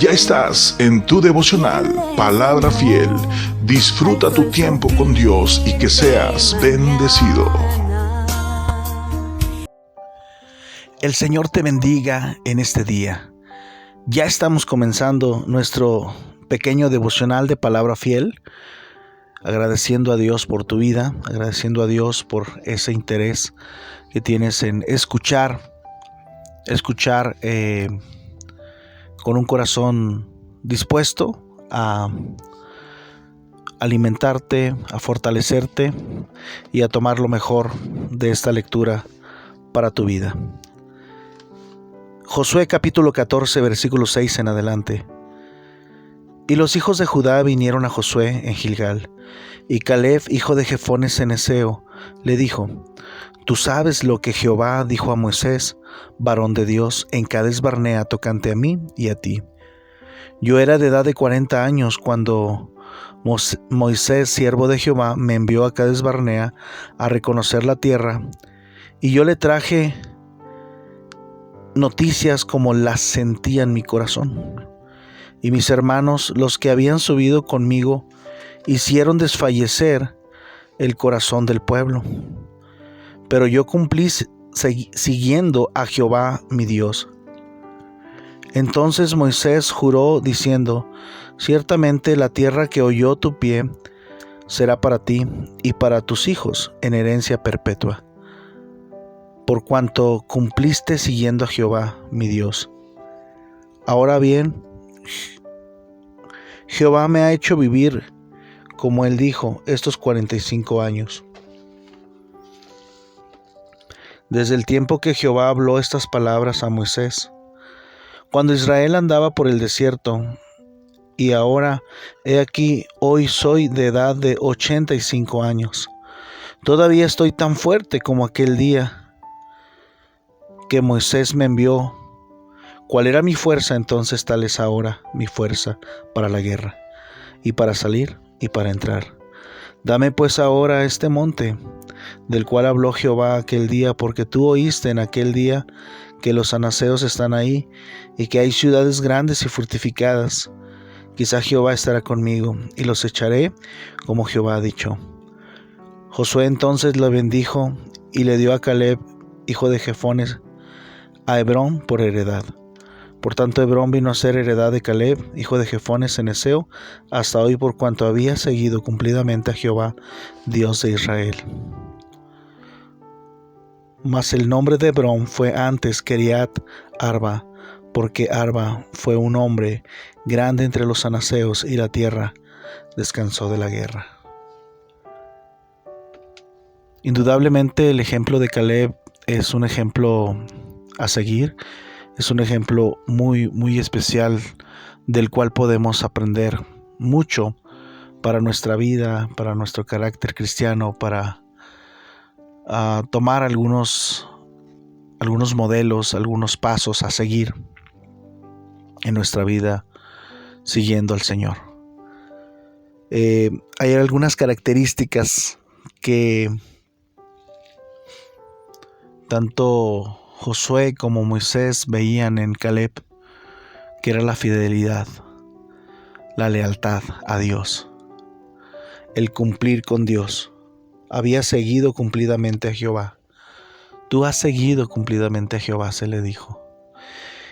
Ya estás en tu devocional, Palabra Fiel. Disfruta tu tiempo con Dios y que seas bendecido. El Señor te bendiga en este día. Ya estamos comenzando nuestro pequeño devocional de Palabra Fiel, agradeciendo a Dios por tu vida, agradeciendo a Dios por ese interés que tienes en escuchar con un corazón dispuesto a alimentarte, a fortalecerte y a tomar lo mejor de esta lectura para tu vida. Josué capítulo 14, versículo 6 en adelante. Y los hijos de Judá vinieron a Josué en Gilgal, y Caleb, hijo de Jefone ceneseo, le dijo: Tú sabes lo que Jehová dijo a Moisés, varón de Dios, en Cades Barnea tocante a mí y a ti. Yo era de edad de 40 años cuando Moisés, siervo de Jehová, me envió a Cades Barnea a reconocer la tierra, y yo le traje noticias como las sentía en mi corazón. Y mis hermanos, los que habían subido conmigo, hicieron desfallecer el corazón del pueblo. Pero yo cumplí siguiendo a Jehová mi Dios. Entonces Moisés juró diciendo: Ciertamente la tierra que oyó tu pie será para ti y para tus hijos en herencia perpetua, por cuanto cumpliste siguiendo a Jehová mi Dios. Ahora bien, Jehová me ha hecho vivir, como él dijo, estos 45 años. Desde el tiempo que Jehová habló estas palabras a Moisés, cuando Israel andaba por el desierto, y ahora, he aquí, hoy soy de edad de 85 años. Todavía estoy tan fuerte como aquel día que Moisés me envió. ¿Cuál era mi fuerza entonces? Tal es ahora mi fuerza para la guerra, y para salir y para entrar. Dame pues ahora este monte, del cual habló Jehová aquel día, porque tú oíste en aquel día que los anaseos están ahí, y que hay ciudades grandes y fortificadas. Quizá Jehová estará conmigo, y los echaré, como Jehová ha dicho. Josué entonces le bendijo, y le dio a Caleb, hijo de Jefone, a Hebrón por heredad. Por tanto, Hebrón vino a ser heredad de Caleb, hijo de Jefone ceneseo, hasta hoy, por cuanto había seguido cumplidamente a Jehová, Dios de Israel. Mas el nombre de Hebrón fue antes Kiriat Arba, porque Arba fue un hombre grande entre los anaseos, y la tierra descansó de la guerra. Indudablemente el ejemplo de Caleb es un ejemplo a seguir. Es un ejemplo muy especial del cual podemos aprender mucho para nuestra vida, para nuestro carácter cristiano, para tomar algunos modelos, algunos pasos a seguir en nuestra vida siguiendo al Señor. Hay algunas características que tanto Josué como Moisés veían en Caleb, que era la fidelidad, la lealtad a Dios, el cumplir con Dios. Había seguido cumplidamente a Jehová. Tú has seguido cumplidamente a Jehová, se le dijo.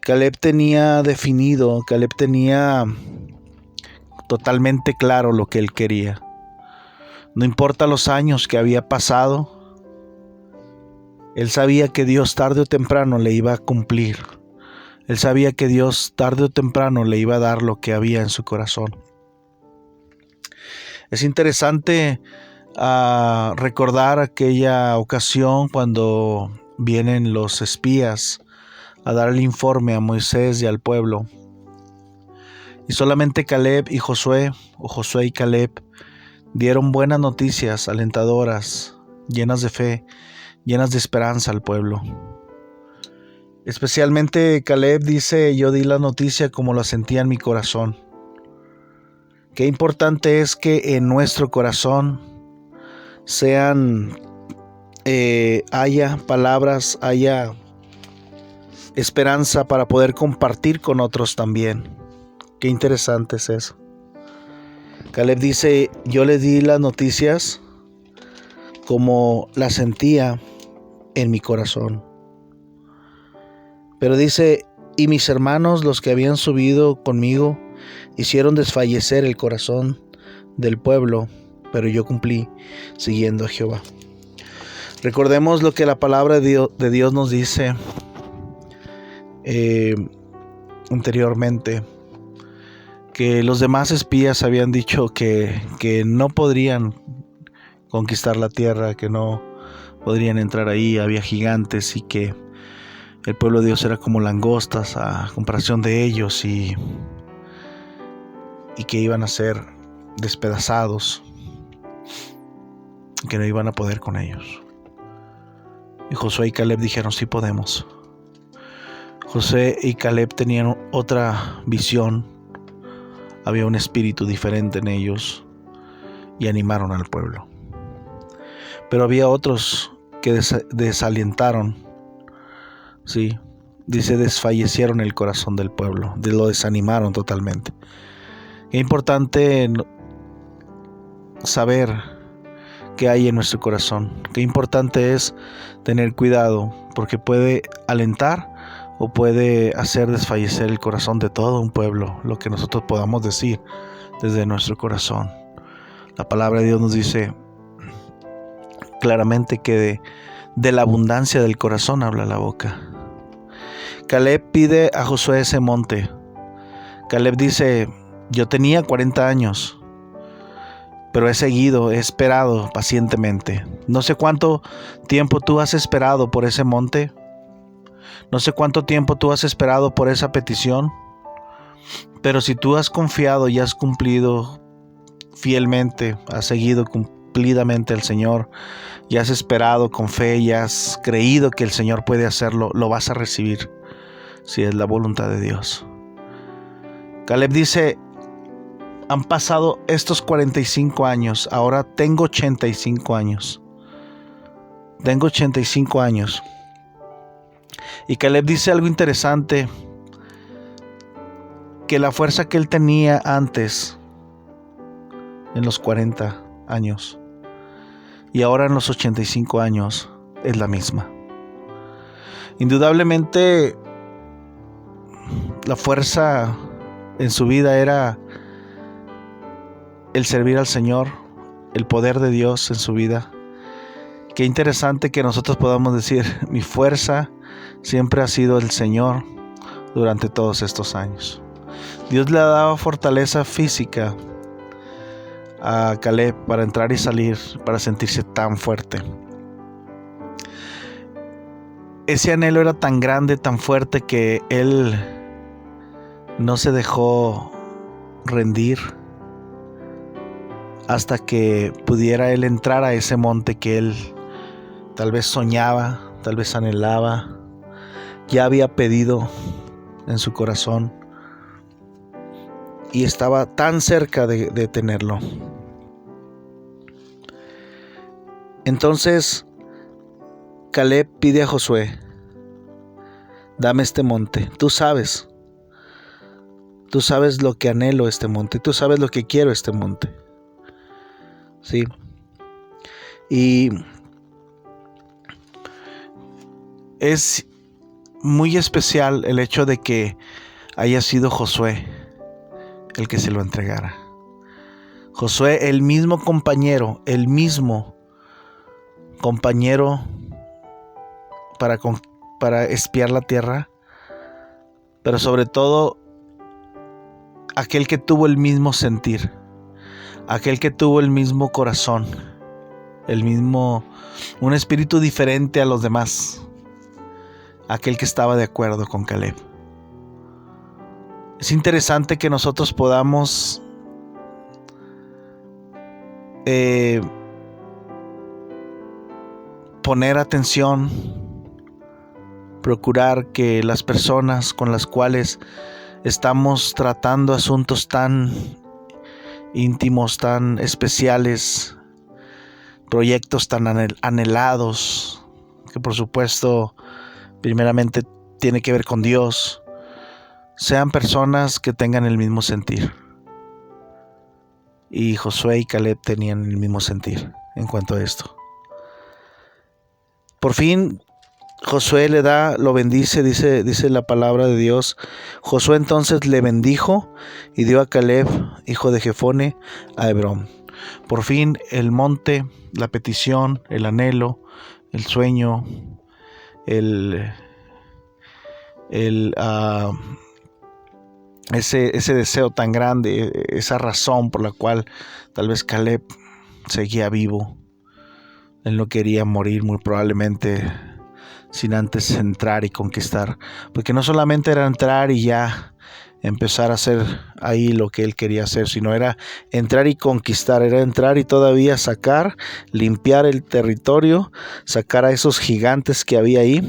Caleb tenía definido, Caleb tenía totalmente claro lo que él quería. No importa los años que había pasado, él sabía que Dios tarde o temprano le iba a cumplir. Él sabía que Dios tarde o temprano le iba a dar lo que había en su corazón. Es interesante recordar aquella ocasión cuando vienen los espías a dar el informe a Moisés y al pueblo. Y solamente Caleb y Josué, o Josué y Caleb, dieron buenas noticias alentadoras, llenas de fe, llenas de esperanza al pueblo. Especialmente Caleb dice: yo di la noticia como la sentía en mi corazón. Qué importante es que en nuestro corazón haya palabras, haya esperanza para poder compartir con otros también. Qué interesante es eso. Caleb dice, yo le di las noticias como las sentía en mi corazón. Pero dice, y mis hermanos, los que habían subido conmigo, hicieron desfallecer el corazón del pueblo, pero yo cumplí siguiendo a Jehová. Recordemos lo que la palabra de Dios nos dice anteriormente, que los demás espías habían dicho que no podrían conquistar la tierra, que no podrían entrar ahí, había gigantes y que el pueblo de Dios era como langostas a comparación de ellos y que iban a ser despedazados, que no iban a poder con ellos. Y Josué y Caleb dijeron, sí podemos. Josué y Caleb tenían otra visión, había un espíritu diferente en ellos y animaron al pueblo. Pero había otros que desalientaron, sí, dice, desfallecieron el corazón del pueblo, lo desanimaron totalmente. Es importante saber qué hay en nuestro corazón. Qué importante es tener cuidado, porque puede alentar o puede hacer desfallecer el corazón de todo un pueblo, lo que nosotros podamos decir desde nuestro corazón. La palabra de Dios nos dice claramente que de la abundancia del corazón habla la boca. Caleb pide a Josué ese monte. Caleb dice, yo tenía 40 años, pero he esperado pacientemente. No sé cuánto tiempo tú has esperado por ese monte. No sé cuánto tiempo tú has esperado por esa petición. Pero si tú has confiado y has cumplido fielmente, has seguido cumplidamente al Señor, y has esperado con fe y has creído que el Señor puede hacerlo, lo vas a recibir, si es la voluntad de Dios. Caleb dice, han pasado estos 45 años, ahora tengo 85 años. Tengo 85 años. Y Caleb dice algo interesante, que la fuerza que él tenía antes, en los 40 años, y ahora en los 85 años, es la misma. Indudablemente, la fuerza en su vida era el servir al Señor, el poder de Dios en su vida. Qué interesante que nosotros podamos decir, mi fuerza siempre ha sido el Señor durante todos estos años. Dios le ha dado fortaleza física a Caleb para entrar y salir, para sentirse tan fuerte. Ese anhelo era tan grande, tan fuerte, que él no se dejó rendir hasta que pudiera él entrar a ese monte que él tal vez soñaba, tal vez anhelaba, ya había pedido en su corazón y estaba tan cerca de tenerlo. Entonces Caleb pide a Josué, dame este monte, tú sabes lo que anhelo este monte, tú sabes lo que quiero este monte. Sí. Y es muy especial el hecho de que haya sido Josué el que se lo entregara. Josué, el mismo compañero para espiar la tierra, pero sobre todo aquel que tuvo el mismo sentir, aquel que tuvo el mismo corazón, un espíritu diferente a los demás, aquel que estaba de acuerdo con Caleb. Es interesante que nosotros podamos poner atención, procurar que las personas con las cuales estamos tratando asuntos tan íntimos, tan especiales, proyectos tan anhelados, que por supuesto primeramente tiene que ver con Dios, sean personas que tengan el mismo sentir. Y Josué y Caleb tenían el mismo sentir en cuanto a esto. Por fin Josué lo bendice, dice la palabra de Dios. Josué entonces le bendijo y dio a Caleb, hijo de Jefone, a Hebrón. Por fin el monte, la petición, el anhelo, el sueño, ese deseo tan grande, esa razón por la cual tal vez Caleb seguía vivo. Él no quería morir muy probablemente sin antes entrar y conquistar, porque no solamente era entrar y ya empezar a hacer ahí lo que él quería hacer, sino era entrar y conquistar, era entrar y todavía sacar, limpiar el territorio, sacar a esos gigantes que había ahí.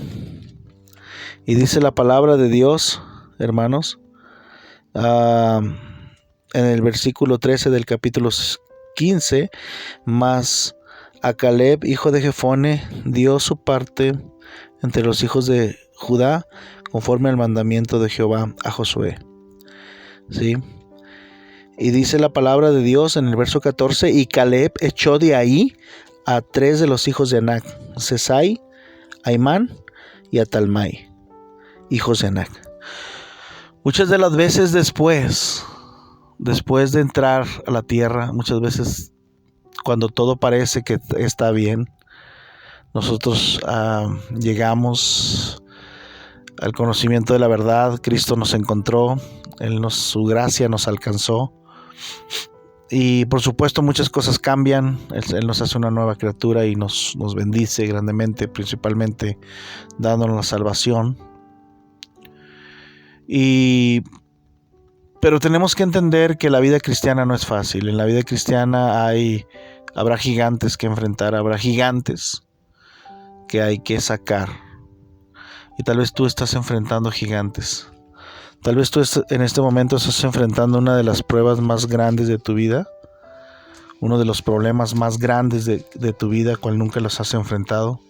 Y dice la palabra de Dios, hermanos, en el versículo 13 del capítulo 15, mas a Caleb, hijo de Jefone, dio su parte entre los hijos de Judá, conforme al mandamiento de Jehová a Josué. ¿Sí? Y dice la palabra de Dios en el verso 14, y Caleb echó de ahí a 3 de los hijos de Anac, Sesai, Aimán y Atalmai, hijos de Anac. Muchas de las veces después de entrar a la tierra, muchas veces cuando todo parece que está bien, nosotros llegamos al conocimiento de la verdad. Cristo nos encontró, su gracia nos alcanzó. Y por supuesto muchas cosas cambian. Él nos hace una nueva criatura y nos bendice grandemente, principalmente dándonos la salvación. Pero tenemos que entender que la vida cristiana no es fácil. En la vida cristiana habrá gigantes que enfrentar, habrá gigantes que hay que sacar. Y tal vez tú estás enfrentando gigantes. Tal vez tú en este momento estás enfrentando una de las pruebas más grandes de tu vida. Uno de los problemas más grandes de tu vida, cual nunca los has enfrentado.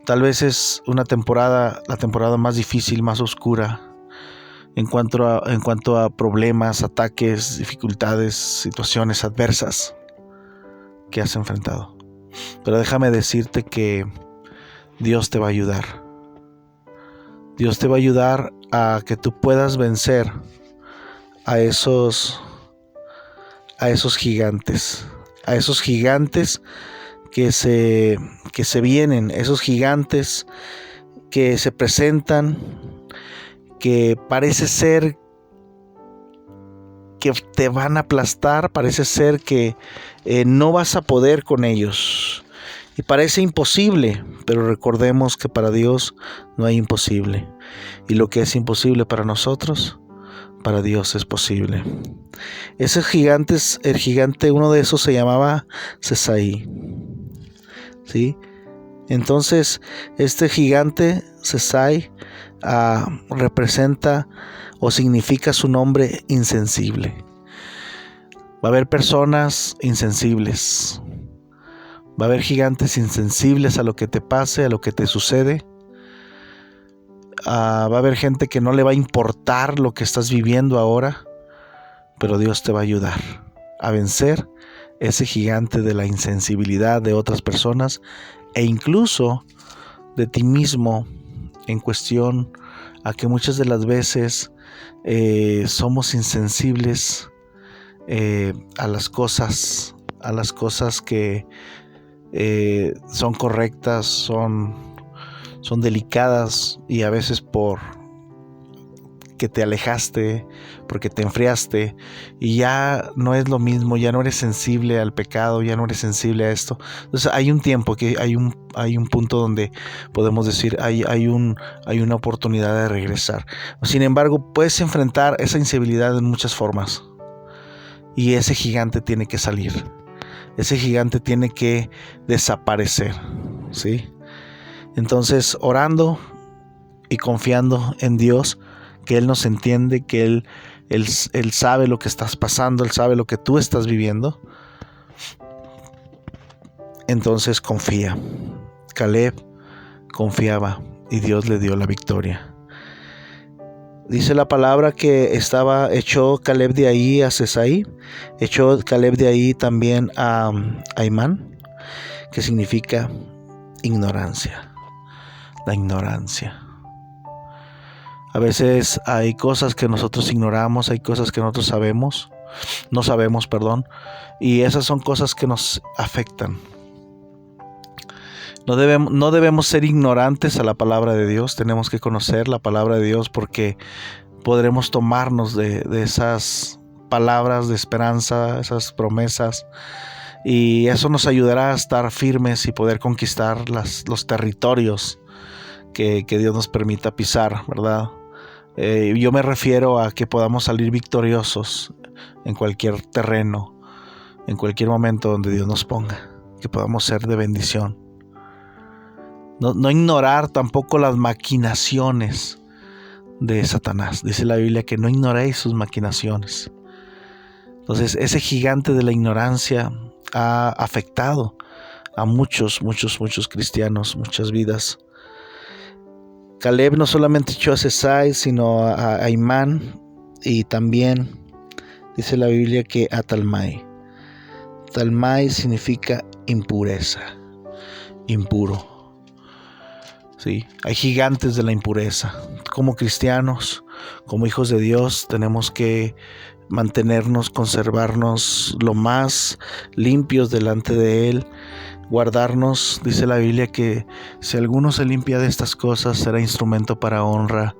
Tal vez es la temporada más difícil, más oscura. En cuanto a problemas, ataques, dificultades, situaciones adversas que has enfrentado. Pero déjame decirte que Dios te va a ayudar. Dios te va a ayudar a que tú puedas vencer a esos gigantes. A esos gigantes que se vienen. Esos gigantes que se presentan, que parece ser que te van a aplastar, parece ser que no vas a poder con ellos. Y parece imposible, pero recordemos que para Dios no hay imposible. Y lo que es imposible para nosotros, para Dios es posible. Esos gigantes, uno de esos se llamaba Sesai. ¿Sí? Entonces, este gigante, Sesai, representa o significa su nombre insensible. Va a haber personas insensibles. Va a haber gigantes insensibles a lo que te pase, a lo que te sucede. Va a haber gente que no le va a importar lo que estás viviendo ahora, pero Dios te va a ayudar a vencer ese gigante de la insensibilidad de otras personas e incluso de ti mismo, en cuestión a que muchas de las veces somos insensibles a las cosas que son correctas, son delicadas, y a veces por que te alejaste, porque te enfriaste y ya no es lo mismo, ya no eres sensible al pecado, ya no eres sensible a esto. Entonces hay un tiempo, hay un punto donde podemos decir hay una oportunidad de regresar. Sin embargo, puedes enfrentar esa insensibilidad en muchas formas y ese gigante tiene que salir. Ese gigante tiene que desaparecer, ¿sí? Entonces, orando y confiando en Dios, que Él nos entiende, que Él sabe lo que estás pasando, Él sabe lo que tú estás viviendo. Entonces confía. Caleb confiaba y Dios le dio la victoria. Dice la palabra que echó Caleb de ahí a Sesai, echó Caleb de ahí también a Aimán, que significa ignorancia, la ignorancia. A veces hay cosas que nosotros ignoramos, hay cosas que nosotros no sabemos, y esas son cosas que nos afectan. No debemos ser ignorantes a la palabra de Dios. Tenemos que conocer la palabra de Dios porque podremos tomarnos de esas palabras de esperanza, esas promesas, y eso nos ayudará a estar firmes y poder conquistar los territorios que Dios nos permita pisar, ¿verdad? Yo me refiero a que podamos salir victoriosos en cualquier terreno, en cualquier momento donde Dios nos ponga, que podamos ser de bendición. No ignorar tampoco las maquinaciones de Satanás. Dice la Biblia que no ignoréis sus maquinaciones. Entonces, ese gigante de la ignorancia ha afectado a muchos cristianos, muchas vidas. Caleb no solamente echó a Sesai, sino a Aimán, y también dice la Biblia que a Talmai. Talmai significa impureza, impuro. Sí, hay gigantes de la impureza. Como cristianos, como hijos de Dios, tenemos que mantenernos, conservarnos lo más limpios delante de Él, guardarnos. Dice la Biblia que si alguno se limpia de estas cosas, será instrumento para honra,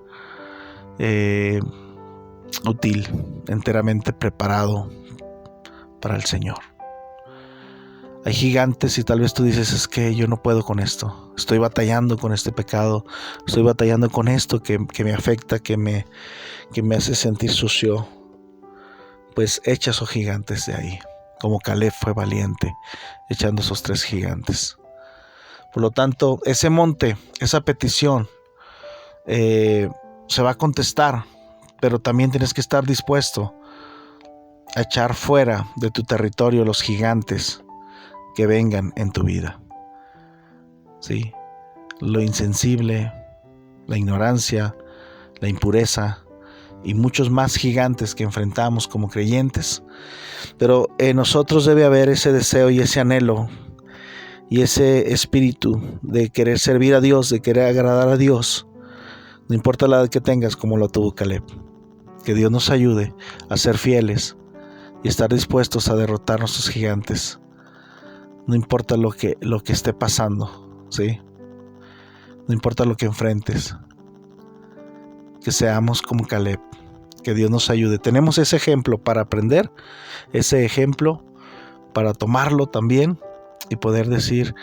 útil, enteramente preparado para el Señor. Hay gigantes y tal vez tú dices, es que yo no puedo con esto, estoy batallando con este pecado, estoy batallando con esto que me afecta, que me hace sentir sucio. Pues echa esos gigantes de ahí, como Caleb fue valiente, echando esos 3 gigantes. Por lo tanto, ese monte, esa petición, se va a contestar, pero también tienes que estar dispuesto a echar fuera de tu territorio los gigantes que vengan en tu vida. ¿Sí? Lo insensible, la ignorancia, la impureza y muchos más gigantes que enfrentamos como creyentes. Pero en nosotros debe haber ese deseo y ese anhelo y ese espíritu de querer servir a Dios, de querer agradar a Dios. No importa la edad que tengas, como lo tuvo Caleb. Que Dios nos ayude a ser fieles y estar dispuestos a derrotar nuestros gigantes. No importa lo que esté pasando, ¿sí? No importa lo que enfrentes. Que seamos como Caleb. Que Dios nos ayude. Tenemos ese ejemplo para aprender, ese ejemplo para tomarlo también y poder decir,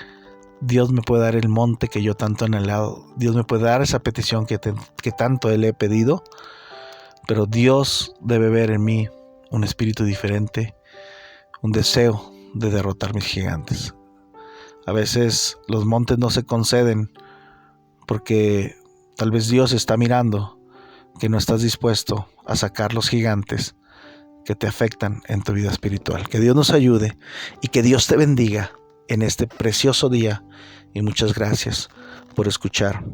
Dios me puede dar el monte que yo tanto he anhelado. Dios me puede dar esa petición que tanto Él he pedido. Pero Dios debe ver en mí un espíritu diferente, un deseo de derrotar mis gigantes. A veces los montes no se conceden porque tal vez Dios está mirando que no estás dispuesto a sacar los gigantes que te afectan en tu vida espiritual. Que Dios nos ayude y que Dios te bendiga en este precioso día, y muchas gracias por escuchar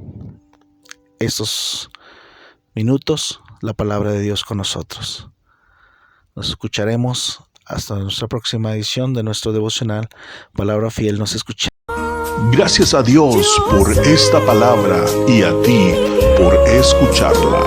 estos minutos, la palabra de Dios con nosotros. Nos escucharemos hasta nuestra próxima edición de nuestro devocional Palabra Fiel. Nos escuchamos. Gracias a Dios por esta palabra y a ti por escucharla.